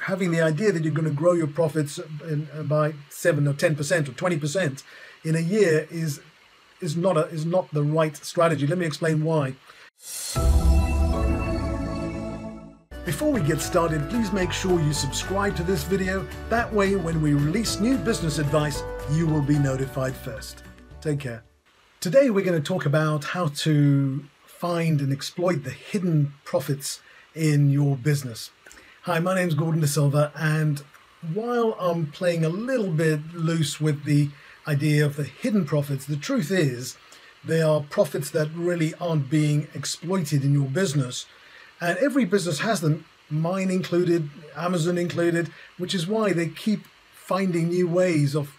having the idea that you're going to grow your profits by 7 or 10% or 20% in a year is not the right strategy. Let me explain why. Before we get started, please make sure you subscribe to this video. That way, when we release new business advice, you will be notified first. Take care. Today, we're going to talk about how to find and exploit the hidden profits in your business. Hi, my name's Gordon De Silva, and while I'm playing a little bit loose with the idea of the hidden profits, the truth is they are profits that really aren't being exploited in your business. And every business has them, mine included, Amazon included, which is why they keep finding new ways of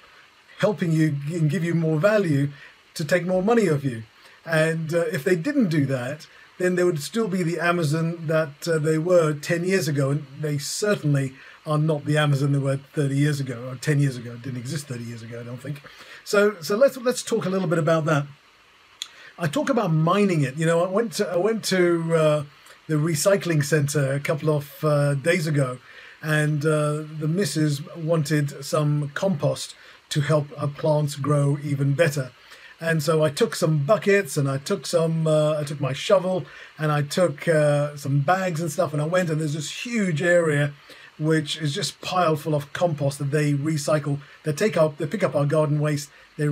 helping you and give you more value to take more money off you. And if they didn't do that, then they would still be the Amazon that they were 10 years ago. And they certainly are not the Amazon they were 30 years ago or 10 years ago. It didn't exist 30 years ago, I don't think. So let's talk a little bit about that. I talk about mining it. You know, I went to the recycling center a couple of days ago, and the missus wanted some compost to help our plants grow even better. And so I took some buckets, and I took my shovel, and I took some bags and stuff, and I went, and there's this huge area which is just piled full of compost that they recycle. They pick up our garden waste, they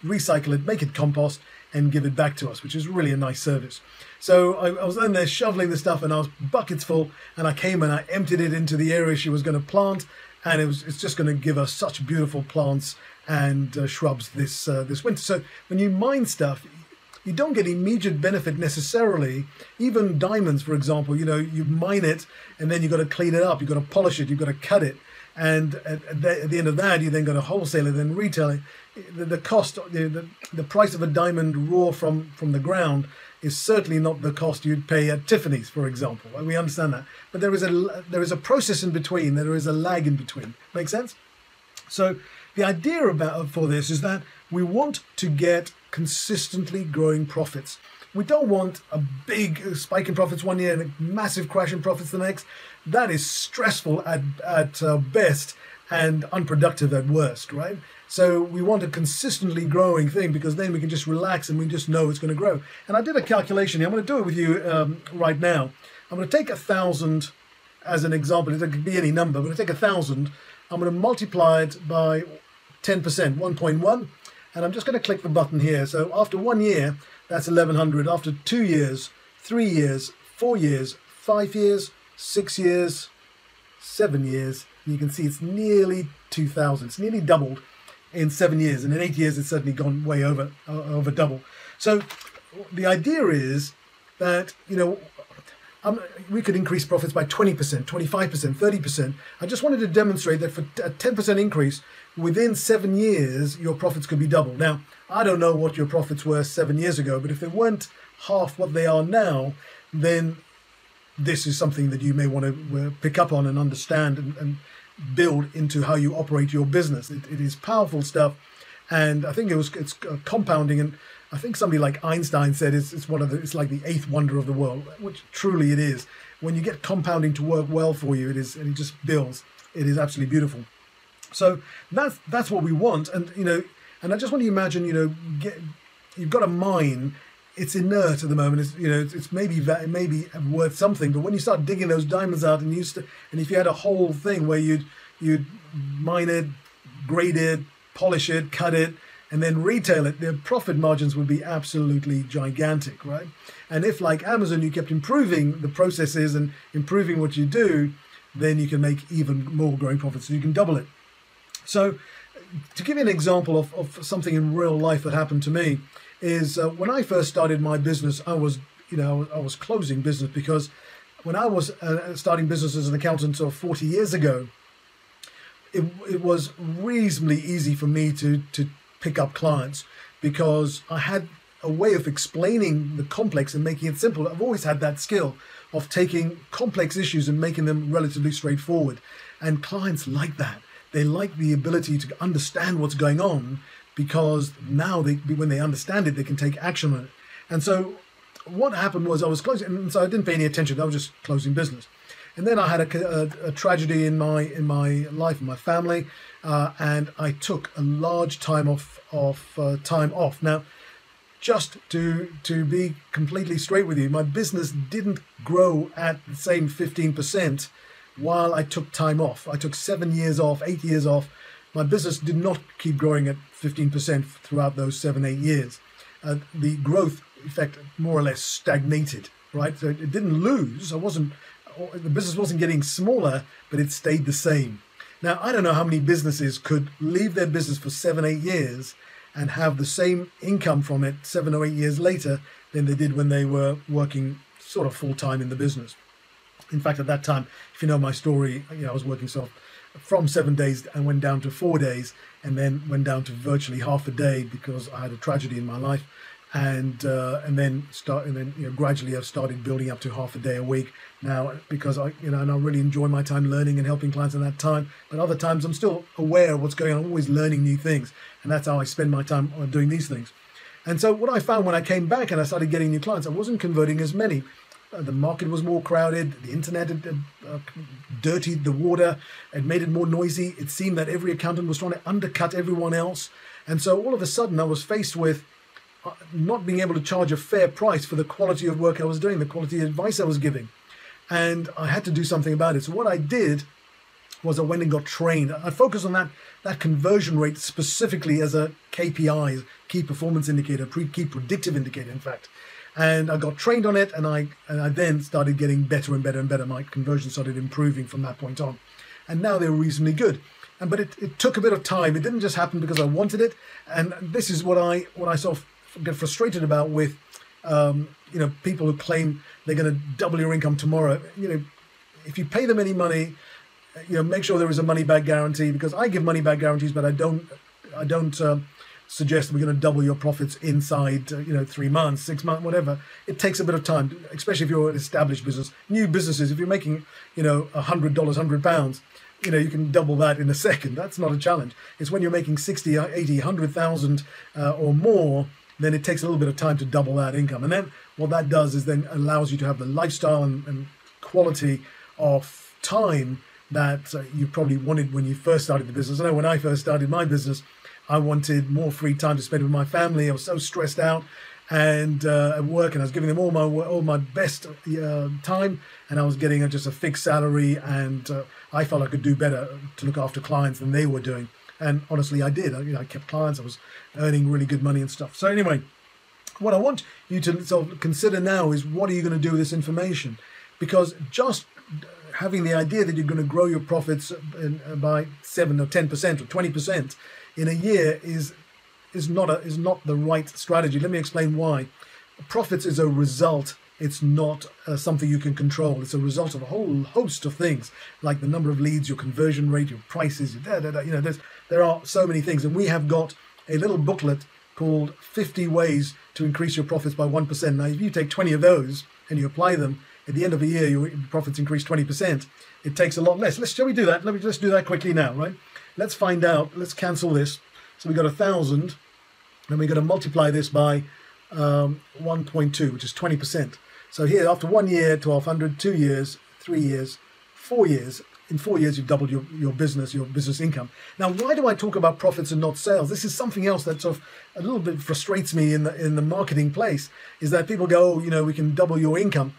recycle it, make it compost, and give it back to us, which is really a nice service. So I was in there shoveling the stuff, and I was buckets full, and I came and I emptied it into the area she was going to plant, and it's just going to give us such beautiful plants and shrubs this winter. So when you mine stuff, you don't get immediate benefit necessarily. Even diamonds, for example, you know, you mine it, and then you've got to clean it up, you've got to polish it, you've got to cut it, and at the end of that, you then got to wholesale it, then retail it. The cost, the price of a diamond raw from the ground is certainly not the cost you'd pay at Tiffany's, for example. We understand that, but there is a process in between. There is a lag in between. Make sense? So the idea for this is that we want to get consistently growing profits. We don't want a big spike in profits one year and a massive crash in profits the next. That is stressful at best and unproductive at worst, right? So we want a consistently growing thing, because then we can just relax and we just know it's going to grow. And I did a calculation here. I'm going to do it with you right now. I'm going to take 1,000 as an example. It could be any number, but I take 1,000. I'm going to multiply it by 10%, 1.1, and I'm just going to click the button here. So after 1 year, that's 1,100. After 2 years, 3 years, 4 years, 5 years, 6 years, 7 years, you can see it's nearly 2,000. It's nearly doubled in 7 years, and in 8 years it's certainly gone way over double. So the idea is that, you know, we could increase profits by 20%, 25%, 30%. I just wanted to demonstrate that for a 10% increase within 7 years, your profits could be doubled. Now, I don't know what your profits were 7 years ago, but if they weren't half what they are now, then this is something that you may want to pick up on and understand and build into how you operate your business. It is powerful stuff, and I think it's compounding. And I think somebody like Einstein said it's like the 8th wonder of the world, which truly it is. When you get compounding to work well for you, it just builds. It is absolutely beautiful. So that's what we want, and you know, and I just want you to imagine, you know, you've got a mine. It's inert at the moment. It's maybe worth something, but when you start digging those diamonds out, and if you had a whole thing where you'd mine it, grade it, polish it, cut it, and then retail it, the profit margins would be absolutely gigantic, right? And if, like Amazon, you kept improving the processes and improving what you do, then you can make even more growing profits. So you can double it. So to give you an example of something in real life that happened to me, is when I first started my business, I was closing business, because when I was starting business as an accountant 40 years ago, it was reasonably easy for me to pick up clients, because I had a way of explaining the complex and making it simple. I've always had that skill of taking complex issues and making them relatively straightforward, and clients like that. They like the ability to understand what's going on, because now when they understand it, they can take action on it. And so what happened was I was closing, and so I didn't pay any attention. I was just closing business. And then I had a tragedy in my life, in my family, and I took a large time off. Now, just to be completely straight with you, my business didn't grow at the same 15% while I took time off. I took 7 years off, 8 years off. My business did not keep growing at 15% throughout those 7, 8 years. The growth, in fact, more or less stagnated, right? So it didn't lose. The business wasn't getting smaller, but it stayed the same. Now, I don't know how many businesses could leave their business for 7, 8 years and have the same income from it 7 or 8 years later than they did when they were working sort of full-time in the business. In fact, at that time, if you know my story, I was working from 7 days and went down to 4 days, and then went down to virtually half a day because I had a tragedy in my life, and then gradually I've started building up to half a day a week now, because I really enjoy my time learning and helping clients in that time. But other times I'm still aware of what's going on. I'm always learning new things, and that's how I spend my time doing these things. And so what I found when I came back and I started getting new clients, I wasn't converting as many. The market was more crowded. The internet had dirtied the water. It made it more noisy. It seemed that every accountant was trying to undercut everyone else. And so all of a sudden I was faced with not being able to charge a fair price for the quality of work I was doing, the quality of advice I was giving. And I had to do something about it. So what I did was I went and got trained. I focused on that conversion rate specifically as a KPI, key performance indicator, key predictive indicator, in fact. And I got trained on it, and I then started getting better and better and better. My conversion started improving from that point on. And now they're reasonably good. But it took a bit of time. It didn't just happen because I wanted it. And this is what I sort of get frustrated about with people who claim they're going to double your income tomorrow. If you pay them any money, make sure there is a money back guarantee, because I give money back guarantees, but I don't suggest we're going to double your profits inside 3 months, 6 months, whatever. It takes a bit of time, especially if you're an established business. New businesses, if you're making $100, £100, you can double that in a second. That's not a challenge. It's when you're making 60, 80, 100,000 or more, then it takes a little bit of time to double that income. And then what that does is then allows you to have the lifestyle and quality of time that you probably wanted when you first started the business. I know when I first started my business, I wanted more free time to spend with my family. I was so stressed out and at work, and I was giving them all my best time, and I was getting just a fixed salary, and I felt I could do better to look after clients than they were doing. And honestly, I did. I kept clients. I was earning really good money and stuff. So anyway, what I want you to sort of consider now is, what are you going to do with this information? Because just having the idea that you're going to grow your profits by 7 or 10% or 20% in a year is not the right strategy. Let me explain why. Profits is a result. It's not something you can control. It's a result of a whole host of things, like the number of leads, your conversion rate, your prices, there are so many things. And we have got a little booklet called 50 Ways to Increase Your Profits by 1%. Now, if you take 20 of those and you apply them, at the end of a year, your profits increase 20%. It takes a lot less. Shall we do that? Let's do that quickly now, right? Let's find out. Let's cancel this. So we got 1,000, and we're going to multiply this by 1.2, which is 20%. So here, after 1 year, 1,200, 2 years, 3 years, 4 years. In 4 years, you've doubled your business income. Now, why do I talk about profits and not sales? This is something else that sort of a little bit frustrates me in the marketing place, is that people go, we can double your income,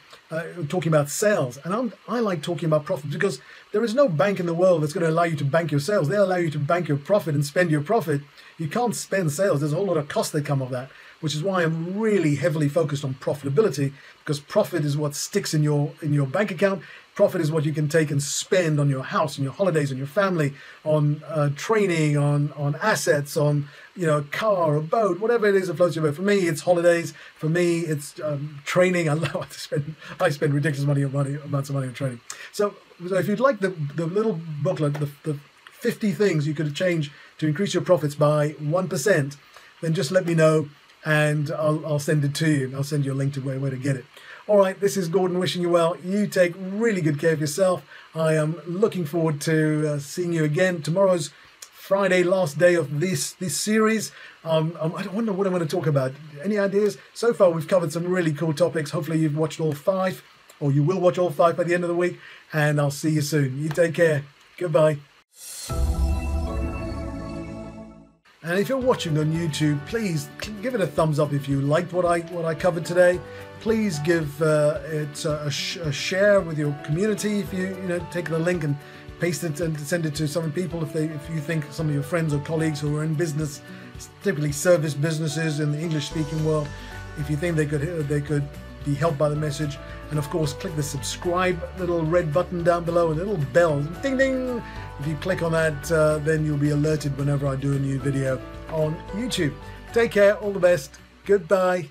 talking about sales. And I like talking about profits, because there is no bank in the world that's going to allow you to bank your sales. They'll allow you to bank your profit and spend your profit. You can't spend sales. There's a whole lot of costs that come of that, which is why I'm really heavily focused on profitability, because profit is what sticks in your bank account. Profit is what you can take and spend on your house, on your holidays, on your family, on training, on assets, on a car, a boat, whatever it is that floats your boat. For me, it's holidays. For me, it's training. I spend ridiculous amounts of money on training. So if you'd like the little booklet, the 50 things you could change to increase your profits by 1%, then just let me know, and I'll send it to you. I'll send you a link to where to get it. All right, this is Gordon wishing you well. You take really good care of yourself. I am looking forward to seeing you again. Tomorrow's Friday, last day of this series. I wonder what I'm going to talk about. Any ideas? So far, we've covered some really cool topics. Hopefully, you've watched all 5. or you will watch all 5 by the end of the week, and I'll see you soon. You take care. Goodbye. And if you're watching on YouTube, please give it a thumbs up if you liked what I covered today. Please give it a share with your community. If you take the link and paste it and send it to some people, if you think some of your friends or colleagues who are in business, typically service businesses in the English-speaking world, if you think they could be helped by the message. And of course, click the subscribe little red button down below, a little bell, ding ding. If you click on that, then you'll be alerted whenever I do a new video on YouTube. Take care, all the best, goodbye.